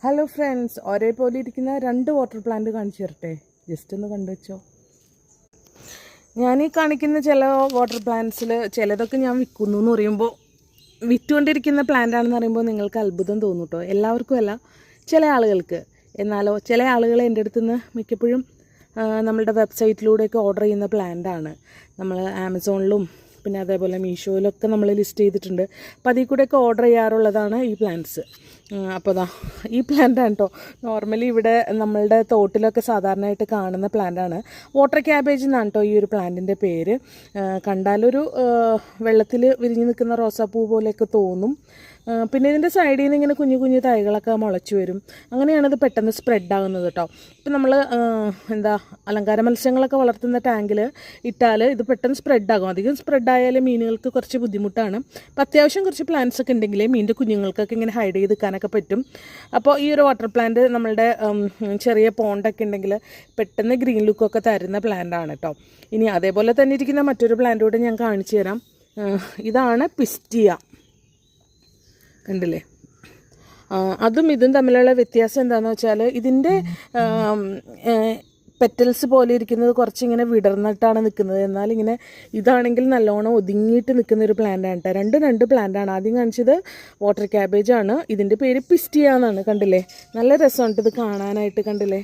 Hello friends, ഒരേപോലെ ഇരിക്കുന്ന 2 water plant കാണിച്ചു തരട്ടെ. ജസ്റ്റ് ഒന്ന് കണ്ടുവച്ചോ. ഞാനീ കാണിക്കുന്ന ചില വാട്ടർ പ്ലാന്റ്സിൽ ചിലതൊക്കെ ഞാൻ വിൽക്കുന്നു എന്ന് പറയുമ്പോൾ, വിറ്റുകൊണ്ടിരിക്കുന്ന പ്ലാന്റ് ആണെന്ന് പറയുമ്പോൾ നിങ്ങൾക്ക് അത്ഭുതം തോന്നും കേട്ടോ. എല്ലാവർക്കും അല്ല, ചില ആളുകൾക്ക്. എന്നാലോ ചില ആളുകൾ എൻ്റെ അടുത്ത് നിന്ന് മിക്കപ്പോഴും നമ്മളുടെ വെബ്സൈറ്റിലൂടെയൊക്കെ ഓർഡർ ചെയ്യുന്ന പ്ലാന്റാണ്. നമ്മൾ ആമസോണിലും പിന്നെ അതേപോലെ മീഷോയിലൊക്കെ നമ്മൾ ലിസ്റ്റ് ചെയ്തിട്ടുണ്ട്. അപ്പോൾ അതിൽ കൂടെയൊക്കെ ഓർഡർ ചെയ്യാറുള്ളതാണ് ഈ പ്ലാന്റ്സ്. അപ്പോൾ ഈ പ്ലാന്റാണ് കേട്ടോ. നോർമലി ഇവിടെ നമ്മളുടെ തോട്ടിലൊക്കെ സാധാരണയായിട്ട് കാണുന്ന പ്ലാന്റാണ്. വാട്ടർ ക്യാബേജ് എന്നാണ് കേട്ടോ ഈ ഒരു പ്ലാന്റിൻ്റെ പേര്. കണ്ടാലൊരു വെള്ളത്തിൽ വിരിഞ്ഞ് നിൽക്കുന്ന റോസാപ്പൂ പോലെയൊക്കെ തോന്നും. പിന്നെ ഇതിൻ്റെ സൈഡിൽ നിന്ന് ഇങ്ങനെ കുഞ്ഞു കുഞ്ഞു തൈകളൊക്കെ മുളച്ചു വരും. അങ്ങനെയാണ് ഇത് പെട്ടെന്ന് സ്പ്രെഡാകുന്നത് കേട്ടോ. ഇപ്പം നമ്മൾ അലങ്കാര മത്സ്യങ്ങളൊക്കെ വളർത്തുന്ന ടാങ്കിൽ ഇട്ടാൽ ഇത് പെട്ടെന്ന് സ്പ്രെഡാകും. അധികം സ്പ്രെഡായാൽ മീനുകൾക്ക് കുറച്ച് ബുദ്ധിമുട്ടാണ്. അപ്പം അത്യാവശ്യം കുറച്ച് പ്ലാന്റ്സ് ഒക്കെ ഉണ്ടെങ്കിൽ മീനിൻ്റെ കുഞ്ഞുങ്ങൾക്കൊക്കെ ഇങ്ങനെ ഹൈഡ് ചെയ്ത് നിൽക്കാനൊക്കെ പറ്റും. അപ്പോൾ ഈ ഒരു വാട്ടർ പ്ലാന്റ് നമ്മളുടെ ചെറിയ പോണ്ടൊക്കെ ഉണ്ടെങ്കിൽ പെട്ടെന്ന് ഗ്രീൻ ലുക്കൊക്കെ തരുന്ന പ്ലാന്റാണ് കേട്ടോ. ഇനി അതേപോലെ തന്നെ ഇരിക്കുന്ന മറ്റൊരു പ്ലാന്റ് കൂടെ ഞാൻ കാണിച്ചു തരാം. ഇതാണ് പിസ്റ്റിയ. കണ്ടില്ലേ? അതും ഇതും തമ്മിലുള്ള വ്യത്യാസം എന്താണെന്ന് വെച്ചാൽ, ഇതിൻ്റെ പെറ്റൽസ് പോലെ ഇരിക്കുന്നത് കുറച്ചിങ്ങനെ വിടർന്നിട്ടാണ് നിൽക്കുന്നത്. എന്നാൽ ഇങ്ങനെ ഇതാണെങ്കിൽ നല്ലോണം ഒതുങ്ങിയിട്ട് നിൽക്കുന്ന ഒരു പ്ലാന്റാണ് കേട്ടോ. രണ്ട് പ്ലാന്റാണ്. ആദ്യം കാണിച്ചത് വാട്ടർ ക്യാബേജാണ്. ഇതിൻ്റെ പേര് പിസ്റ്റിയ എന്നാണ്. കണ്ടില്ലേ? നല്ല രസമുണ്ട് ഇത് കാണാനായിട്ട്. കണ്ടില്ലേ?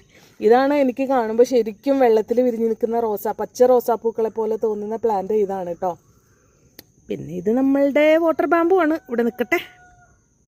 ഇതാണ് എനിക്ക് കാണുമ്പോൾ ശരിക്കും വെള്ളത്തിൽ വിരിഞ്ഞ് നിൽക്കുന്ന പച്ച റോസാപ്പൂക്കളെ പോലെ തോന്നുന്ന പ്ലാന്റ് ഇതാണ് കേട്ടോ. പിന്നെ ഇത് നമ്മളുടെ വാട്ടർ ബാമ്പു ആണ്. ഇവിടെ നിൽക്കട്ടെ.